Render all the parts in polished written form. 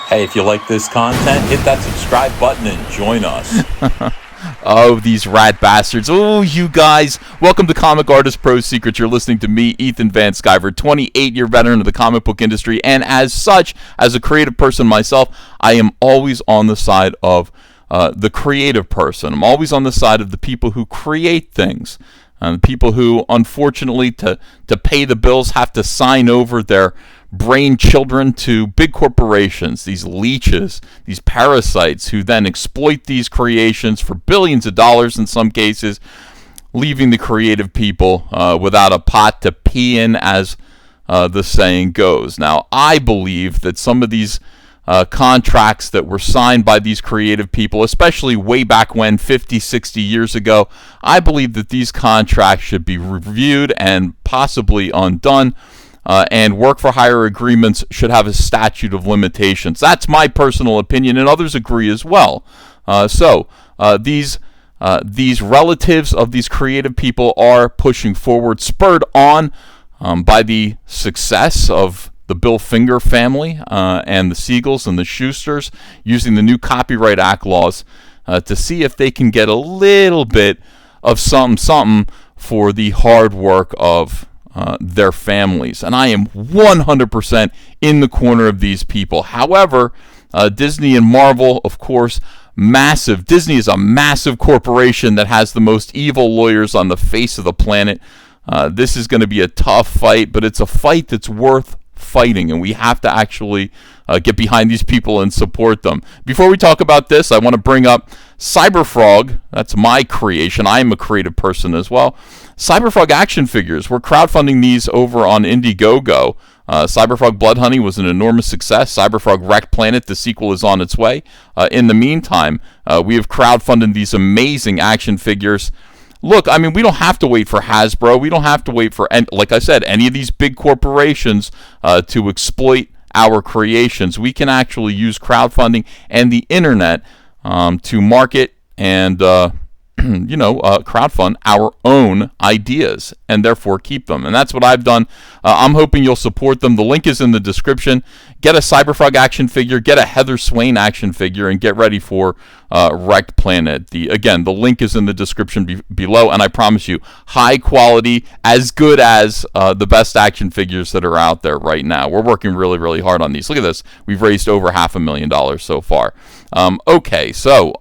Hey, if you like this content, hit that subscribe button and join us. Oh, these rat bastards. Oh, you guys. Welcome to Comic Artist Pro Secrets. You're listening to me, Ethan Van Sciver, 28-year veteran of the comic book industry. And as such, as a creative person myself, I am always on the side of the creative person. I'm always on the side of the people who create things. The people who, unfortunately, to pay the bills, have to sign over their brain children to big corporations, these leeches, these parasites who then exploit these creations for billions of dollars in some cases, leaving the creative people without a pot to pee in, as the saying goes. Now, I believe that some of these contracts that were signed by these creative people, especially way back when, 50, 60 years ago, I believe that these contracts should be reviewed and possibly undone. And work-for-hire agreements should have a statute of limitations. That's my personal opinion, and others agree as well. These relatives of these creative people are pushing forward, spurred on by the success of the Bill Finger family and the Siegels and the Schusters, using the new Copyright Act laws to see if they can get a little bit of something for the hard work of their families. And I am 100% in the corner of these people. However, Disney and Marvel, of course, massive. Disney is a massive corporation that has the most evil lawyers on the face of the planet. This is going to be a tough fight, but it's a fight that's worth fighting, and we have to actually get behind these people and support them. Before we talk about this, I want to bring up Cyberfrog. That's my creation. I am a creative person as well. Cyberfrog action figures. We're crowdfunding these over on Indiegogo. Cyberfrog Blood Honey was an enormous success. Cyberfrog Wrecked Planet, the sequel, is on its way. In the meantime, we have crowdfunded these amazing action figures. Look, I mean, we don't have to wait for Hasbro. We don't have to wait for, like I said, any of these big corporations to exploit our creations. We can actually use crowdfunding and the internet to market and crowdfund our own ideas and therefore keep them. And that's what I've done. I'm hoping you'll support them. The link is in the description. Get a Cyberfrog action figure, get a Heather Swain action figure, and get ready for Wrecked Planet. The link is in the description below, and I promise you, high quality, as good as the best action figures that are out there right now. We're working really, really hard on these. Look at this. We've raised over $500,000 so far. So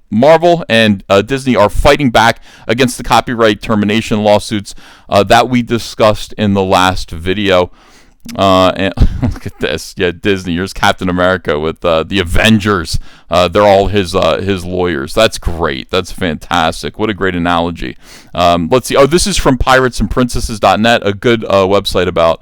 Marvel and Disney are fighting back against the copyright termination lawsuits that we discussed in the last video. And look at this. Yeah, Disney. Here's Captain America with the Avengers. They're all his lawyers. That's great. That's fantastic. What a great analogy. Let's see. Oh, this is from piratesandprincesses.net, a good website about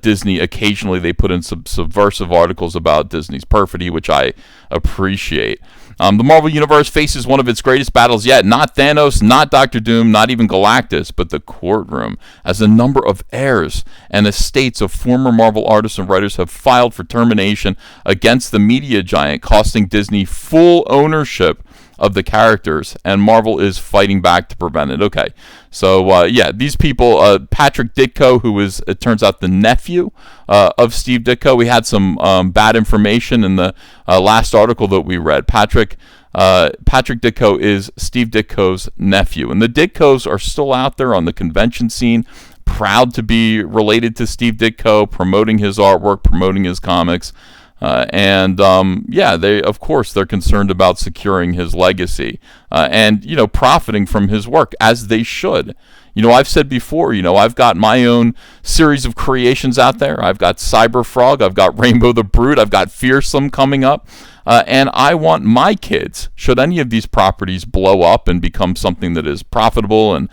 Disney. Occasionally they put in some subversive articles about Disney's perfidy, which I appreciate. The Marvel Universe faces one of its greatest battles yet. Not Thanos, not Doctor Doom, not even Galactus, but the courtroom, as a number of heirs and estates of former Marvel artists and writers have filed for termination against the media giant, costing Disney full ownership of the characters, and Marvel is fighting back to prevent it. Okay, so these people, Patrick Ditko, who is, it turns out, the nephew of Steve Ditko. We had some bad information in the last article that we read. Patrick Ditko is Steve Ditko's nephew, and the Ditkos are still out there on the convention scene, proud to be related to Steve Ditko, promoting his artwork, promoting his comics. They, of course, they're concerned about securing his legacy and profiting from his work, as they should. I've said before, I've got my own series of creations out there. I've got Cyberfrog, I've got Rainbow the Brute, I've got Fearsome coming up, and I want my kids, should any of these properties blow up and become something that is profitable and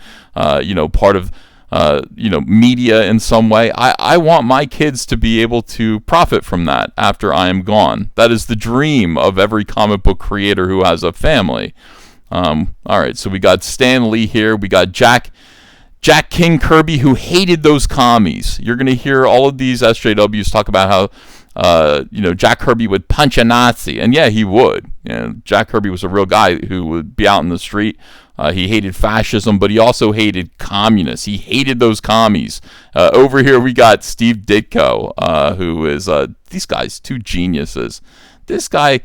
part of media in some way, I want my kids to be able to profit from that after I am gone. That is the dream of every comic book creator who has a family. All right, so we got Stan Lee here. We got Jack King Kirby, who hated those commies. You're going to hear all of these SJWs talk about how Jack Kirby would punch a Nazi. And yeah, he would. Jack Kirby was a real guy who would be out in the street. He hated fascism, but he also hated communists. He hated those commies. Over here we got Steve Ditko, who is, these guys, two geniuses. this guy, a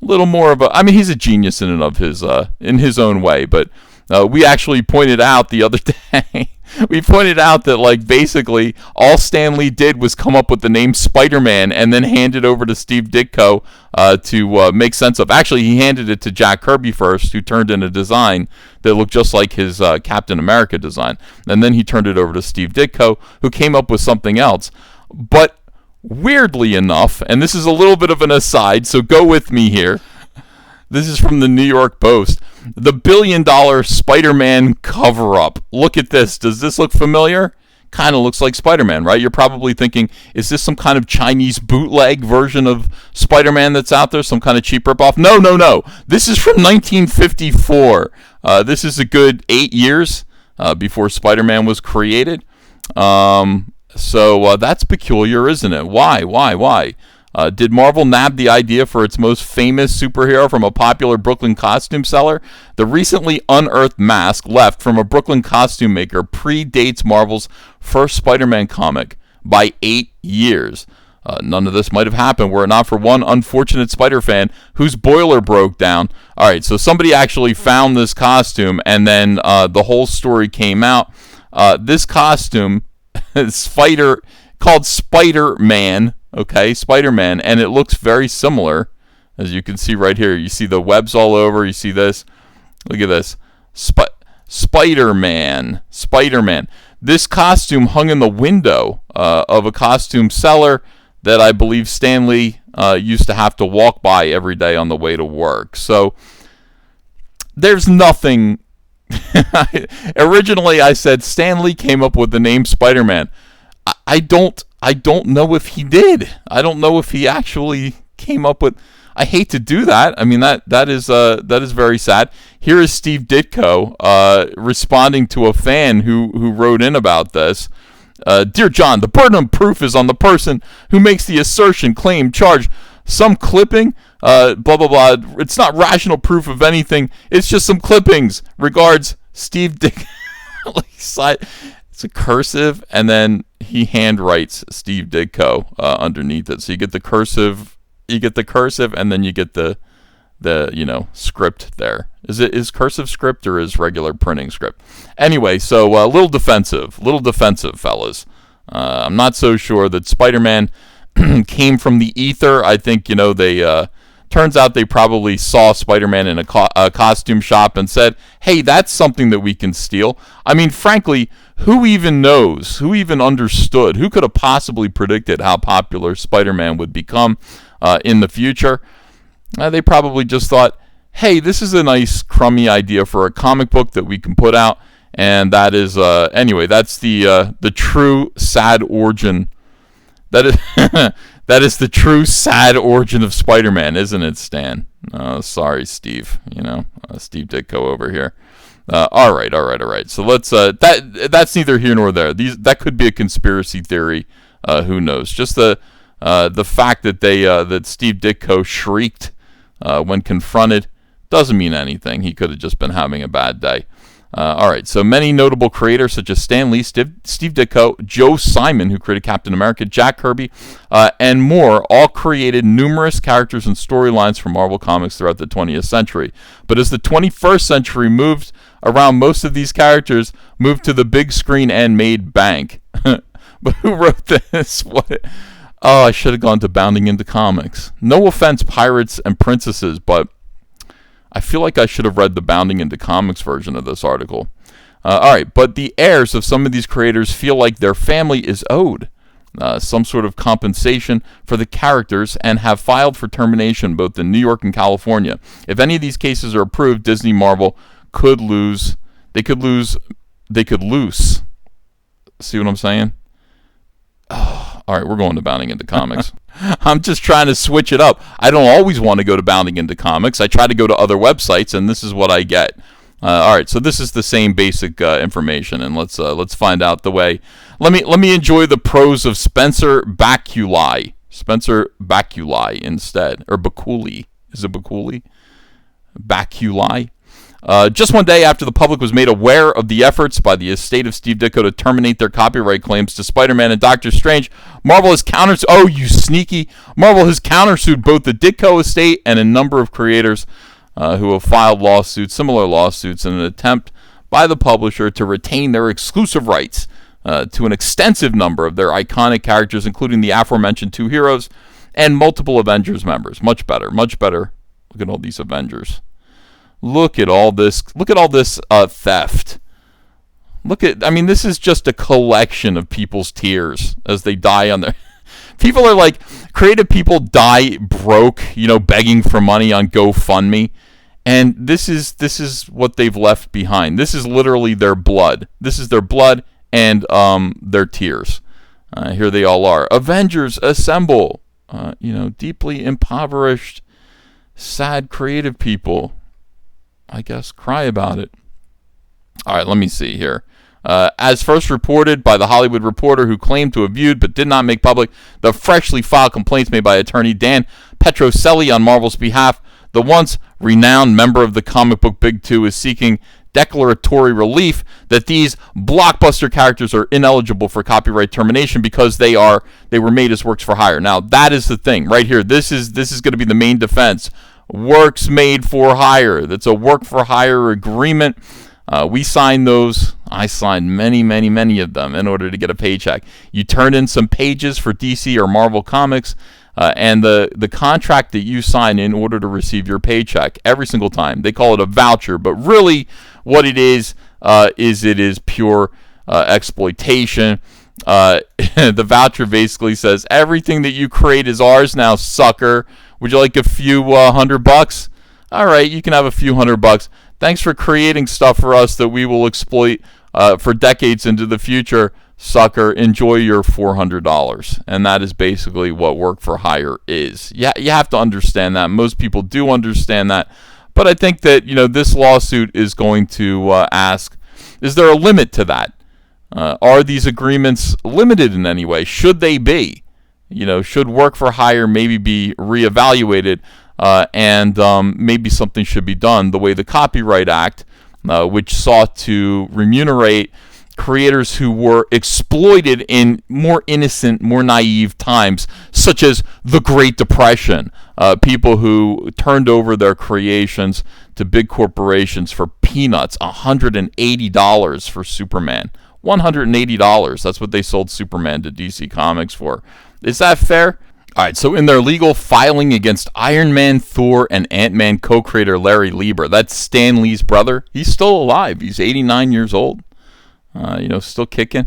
little more of a, I mean, he's a genius in and of his, in his own way, but we actually pointed out the other day, we pointed out that, like, basically all Stan Lee did was come up with the name Spider-Man and then hand it over to Steve Ditko to make sense of. Actually, he handed it to Jack Kirby first, who turned in a design that looked just like his Captain America design. And then he turned it over to Steve Ditko, who came up with something else. But weirdly enough, and this is a little bit of an aside, so go with me here. This is from the New York Post. The $1 billion Spider-Man cover-up. Look at this. Does this look familiar? Kind of looks like Spider-Man, right? You're probably thinking, is this some kind of Chinese bootleg version of Spider-Man that's out there? Some kind of cheap ripoff? No. This is from 1954. This is a good 8 years before Spider-Man was created. So that's peculiar, isn't it? Why? Did Marvel nab the idea for its most famous superhero from a popular Brooklyn costume seller? The recently unearthed mask left from a Brooklyn costume maker predates Marvel's first Spider-Man comic by 8 years. None of this might have happened were it not for one unfortunate Spider fan whose boiler broke down. All right, so somebody actually found this costume, and then the whole story came out. This costume is called Spider-Man. Okay, Spider-Man, and it looks very similar, as you can see right here. You see the webs all over. You see this. Look at this. Spider-Man. This costume hung in the window of a costume seller that I believe Stan Lee used to have to walk by every day on the way to work. So there's nothing. Originally, I said Stan Lee came up with the name Spider-Man. I don't know if he did. I don't know if he actually came up with. I hate to do that. I mean, that is very sad. Here is Steve Ditko responding to a fan who wrote in about this. Dear John, the burden of proof is on the person who makes the assertion, claim, charge. Some clipping, blah blah blah. It's not rational proof of anything. It's just some clippings. Regards, Steve Ditko. It's a cursive, and then he handwrites Steve Ditko underneath it. So you get the cursive, and then you get the script there. Is cursive script or is regular printing script? Anyway, so a little defensive, fellas. I'm not so sure that Spider-Man came from the ether. I think they. Turns out they probably saw Spider-Man in a costume shop and said, hey, that's something that we can steal. I mean, frankly, who even knows? Who even understood? Who could have possibly predicted how popular Spider-Man would become in the future? They probably just thought, hey, this is a nice, crummy idea for a comic book that we can put out. And that is, anyway, that's the true sad origin. That is the true sad origin of Spider-Man, isn't it, Stan? Sorry, Steve. Steve Ditko over here. All right. So let's. That's neither here nor there. That could be a conspiracy theory. Who knows? Just the fact that that Steve Ditko shrieked when confronted doesn't mean anything. He could have just been having a bad day. All right, so many notable creators such as Stan Lee, Steve Ditko, Joe Simon, who created Captain America, Jack Kirby, and more, all created numerous characters and storylines for Marvel Comics throughout the 20th century. But as the 21st century moved around, most of these characters moved to the big screen and made bank. But who wrote this? What? Oh, I should have gone to Bounding Into Comics. No offense, pirates and princesses, but I feel like I should have read the Bounding Into Comics version of this article. All right, but the heirs of some of these creators feel like their family is owed some sort of compensation for the characters and have filed for termination both in New York and California. If any of these cases are approved, Disney Marvel could lose. They could loose. See what I'm saying? Oh, all right, we're going to Bounding Into Comics. I'm just trying to switch it up. I don't always want to go to Bounding Into Comics. I try to go to other websites, and this is what I get. All right, so this is the same basic information, and let's find out the way. Let me enjoy the prose of Spencer Bakuli. Spencer Bakuli instead, or Bakuli. Is it Bakuli? Bakuli. Just one day after the public was made aware of the efforts by the estate of Steve Ditko to terminate their copyright claims to Spider-Man and Doctor Strange, Marvel has countersued. Oh, you sneaky! Marvel has countersued both the Ditko estate and a number of creators who have filed similar lawsuits, in an attempt by the publisher to retain their exclusive rights to an extensive number of their iconic characters, including the aforementioned two heroes and multiple Avengers members. Much better, much better. Look at all these Avengers. Look at all this. Look at all this theft. This is just a collection of people's tears as they die on their. People are like, creative people die broke, begging for money on GoFundMe, and this is what they've left behind. This is literally their blood. This is their blood and their tears. Here they all are. Avengers assemble. Deeply impoverished, sad creative people, I guess, cry about it. All right, let me see here. As first reported by the Hollywood Reporter, who claimed to have viewed but did not make public the freshly filed complaints made by attorney Dan Petrocelli on Marvel's behalf, the once renowned member of the comic book Big Two is seeking declaratory relief that these blockbuster characters are ineligible for copyright termination because they were made as works for hire. Now, that is the thing right here. This is going to be the main defense. Works made for hire. That's a work for hire agreement. We signed those. I signed many of them in order to get a paycheck. You turn in some pages for DC or Marvel Comics, and the contract that you sign in order to receive your paycheck every single time. They call it a voucher, but really what it is pure exploitation. The voucher basically says, everything that you create is ours now, sucker. Would you like a few $100? All right, you can have a few $100. Thanks for creating stuff for us that we will exploit for decades into the future, sucker. Enjoy your $400. And that is basically what work for hire is. Yeah, you have to understand that. Most people do understand that. But I think that, this lawsuit is going to ask, is there a limit to that? Are these agreements limited in any way? Should they be? Should work for hire maybe be reevaluated, and maybe something should be done the way the Copyright Act, which sought to remunerate creators who were exploited in more innocent, more naive times, such as the Great Depression. People who turned over their creations to big corporations for peanuts. $180 for Superman. $180. That's what they sold Superman to DC Comics for. Is that fair? All right, so in their legal filing against Iron Man, Thor, and Ant-Man co-creator Larry Lieber, that's Stan Lee's brother, he's still alive. He's 89 years old. Still kicking.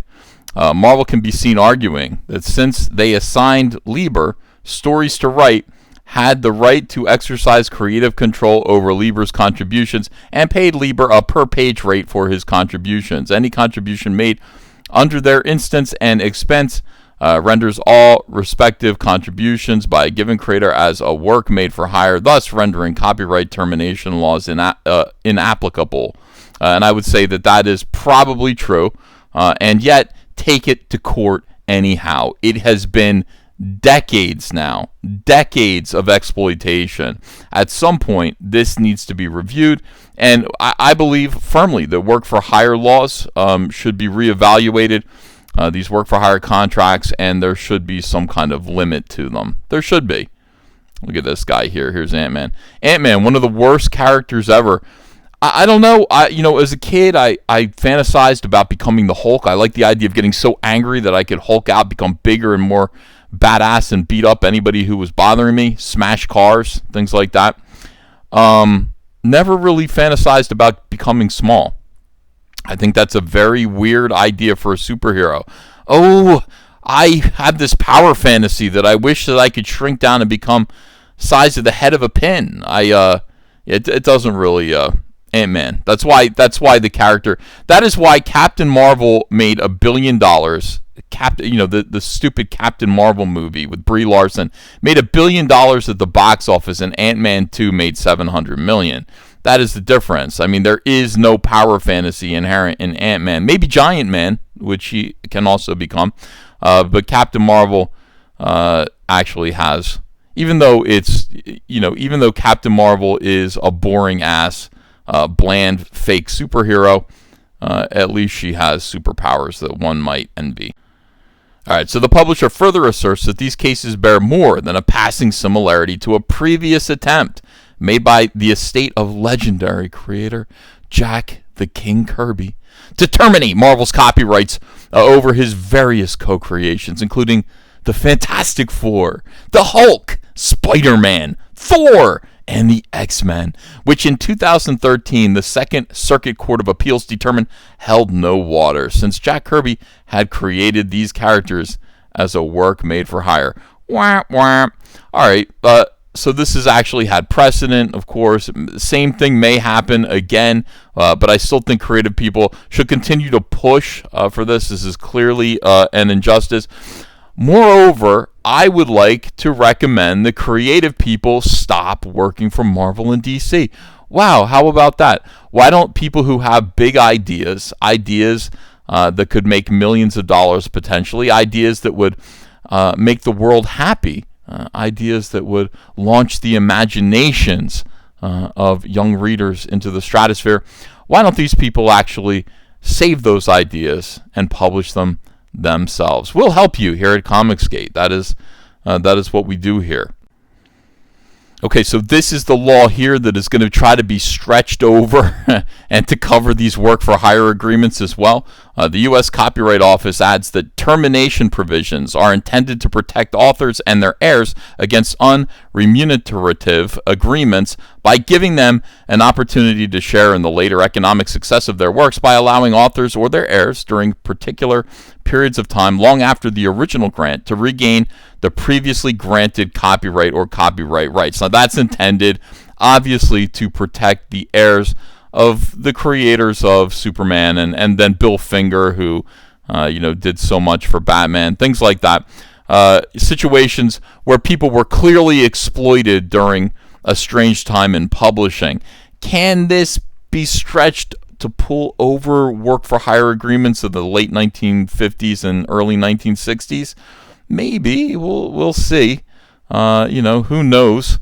Marvel can be seen arguing that since they assigned Lieber stories to write, had the right to exercise creative control over Lieber's contributions and paid Lieber a per-page rate for his contributions. Any contribution made under their instance and expense renders all respective contributions by a given creator as a work made for hire, thus rendering copyright termination laws inapplicable. And I would say that is probably true, and yet take it to court anyhow. It has been decades of exploitation. At some point, this needs to be reviewed, and I believe firmly that work for hire laws should be reevaluated. These work for hire contracts, and there should be some kind of limit to them. There should be. Look at this guy here. Here's Ant-Man. Ant-Man, one of the worst characters ever. I don't know. As a kid, I fantasized about becoming the Hulk. I like the idea of getting so angry that I could Hulk out, become bigger and more badass, and beat up anybody who was bothering me, smash cars, things like that. Never really fantasized about becoming small. I think that's a very weird idea for a superhero. Oh, I have this power fantasy that I wish that I could shrink down and become size of the head of a pin. It doesn't really Ant-Man. That's why the character. That is why Captain Marvel made $1 billion. The stupid Captain Marvel movie with Brie Larson made $1 billion at the box office, and Ant-Man 2 made $700 million. That is the difference. I mean, there is no power fantasy inherent in Ant-Man. Maybe Giant Man, which he can also become, but Captain Marvel actually has. Even though Captain Marvel is a boring ass bland, fake superhero. At least she has superpowers that one might envy. All right, so the publisher further asserts that these cases bear more than a passing similarity to a previous attempt made by the estate of legendary creator Jack the King Kirby to terminate Marvel's copyrights over his various co-creations, including the Fantastic Four, the Hulk, Spider-Man, Thor, and the X-Men, which in 2013 the Second Circuit Court of Appeals determined held no water, since Jack Kirby had created these characters as a work made for hire. Wah, wah. All right, so this has actually had precedent, of course. Same thing may happen again, but I still think creative people should continue to push for this. This is clearly an injustice. Moreover, I would like to recommend the creative people stop working for Marvel and DC. Wow, how about that? Why don't people who have big ideas that could make millions of dollars potentially, ideas that would make the world happy, ideas that would launch the imaginations of young readers into the stratosphere, why don't these people actually save those ideas and publish them themselves? We'll help you here at Comicsgate. That is what we do here. Okay, so this is the law here that is going to try to be stretched over and to cover these work-for-hire agreements as well. The U.S. Copyright Office adds that termination provisions are intended to protect authors and their heirs against unremunerative agreements by giving them an opportunity to share in the later economic success of their works by allowing authors or their heirs during particular periods of time long after the original grant to regain the previously granted copyright or copyright rights. Now that's intended obviously to protect the heirs of the creators of Superman and then Bill Finger, who did so much for Batman, things like that. Situations where people were clearly exploited during a strange time in publishing. Can this be stretched to pull over work-for-hire agreements of the late 1950s and early 1960s? Maybe. We'll see. Who knows?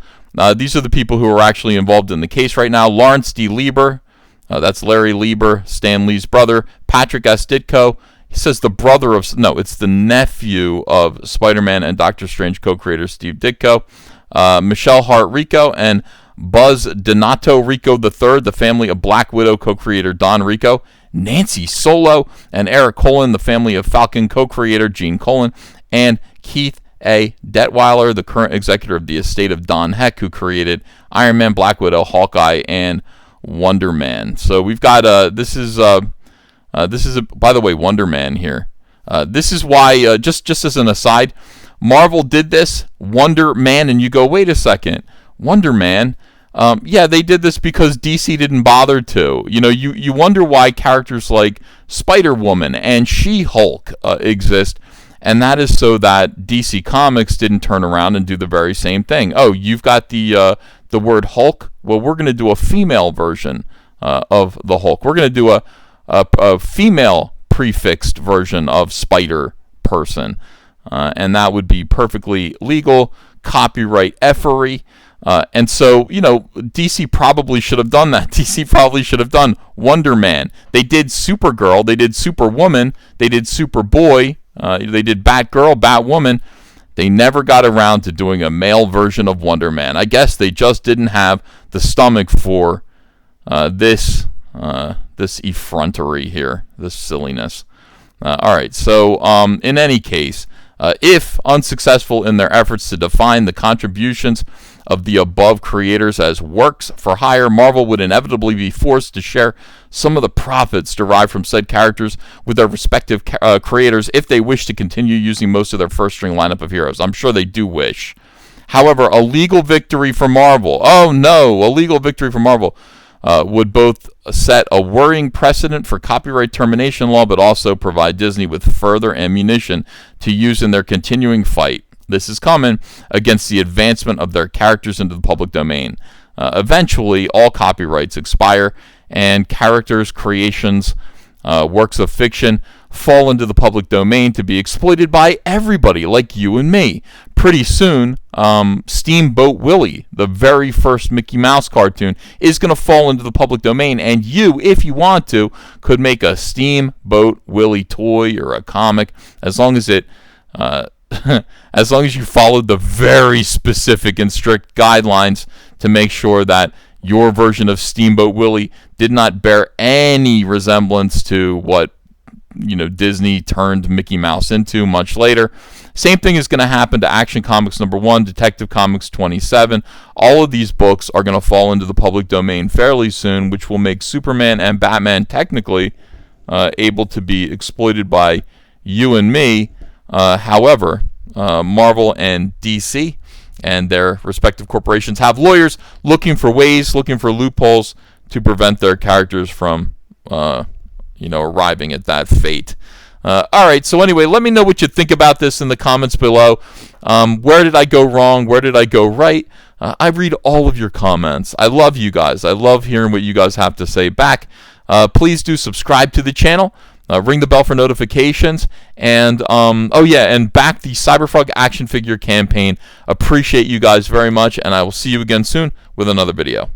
These are the people who are actually involved in the case right now. Lawrence D. Lieber, that's Larry Lieber, Stan Lee's brother. Patrick S. Ditko, he says it's the nephew of Spider-Man and Doctor Strange co-creator Steve Ditko. Michelle Hart Rico and Buzz Donato Rico III, the family of Black Widow co-creator Don Rico. Nancy Solo and Eric Colin, the family of Falcon co-creator Gene Colan. And Keith A. Detweiler, the current executor of the estate of Don Heck, who created Iron Man, Black Widow, Hawkeye, and Wonder Man. So we've got this is by the way, Wonder Man here. This is why just as an aside, Marvel did this Wonder Man, and you go, wait a second, Wonder Man. Yeah, they did this because DC didn't bother to. You wonder why characters like Spider-Woman and She-Hulk exist. And that is so that DC Comics didn't turn around and do the very same thing. Oh, you've got the word Hulk? Well, we're going to do a female version of the Hulk. We're going to do a female prefixed version of Spider-Person. And that would be perfectly legal, copyright effery. And so, DC probably should have done that. DC probably should have done Wonder Man. They did Supergirl. They did Superwoman. They did Superboy. They did Batgirl, Batwoman. They never got around to doing a male version of Wonder Man. I guess they just didn't have the stomach for this effrontery here, this silliness. All right, so in any case, if unsuccessful in their efforts to define the contributions of the above creators as works for hire, Marvel would inevitably be forced to share some of the profits derived from said characters with their respective creators if they wish to continue using most of their first-string lineup of heroes. I'm sure they do wish. However, a legal victory for Marvel, a legal victory for Marvel would both set a worrying precedent for copyright termination law, but also provide Disney with further ammunition to use in their continuing fight. This is coming against the advancement of their characters into the public domain. Eventually, all copyrights expire, and characters, creations, works of fiction fall into the public domain to be exploited by everybody like you and me. pretty soon, Steamboat Willie, the very first Mickey Mouse cartoon, is going to fall into the public domain, and you, if you want to, could make a Steamboat Willie toy or a comic, as long as it, as long as you followed the very specific and strict guidelines to make sure that your version of Steamboat Willie did not bear any resemblance to what Disney turned Mickey Mouse into much later. Same thing is going to happen to Action Comics #1, Detective Comics 27. All of these books are going to fall into the public domain fairly soon, which will make Superman and Batman technically able to be exploited by you and me. However, Marvel and DC and their respective corporations have lawyers looking for ways, looking for loopholes to prevent their characters from arriving at that fate. All right, so anyway, let me know what you think about this in the comments below. Where did I go wrong? Where did I go right? I read all of your comments. I love you guys. I love hearing what you guys have to say back. Please do subscribe to the channel. Ring the bell for notifications. And, and back the Cyberfrog action figure campaign. Appreciate you guys very much, and I will see you again soon with another video.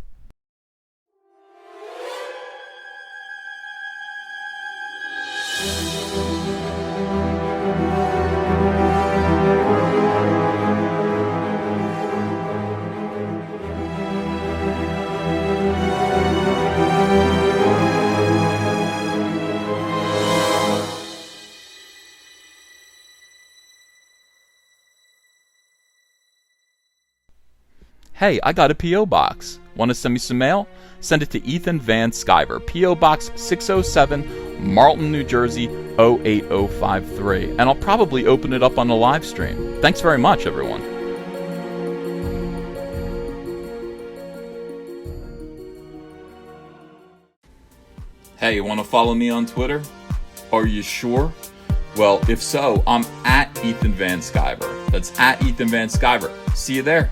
Hey, I got a P.O. box. Want to send me some mail? Send it to Ethan Van Sciver, P.O. Box 607, Marlton, New Jersey 08053. And I'll probably open it up on a live stream. Thanks very much, everyone. Hey, you want to follow me on Twitter? Are you sure? Well, if so, I'm at Ethan Van Sciver. That's at Ethan Van Sciver. See you there.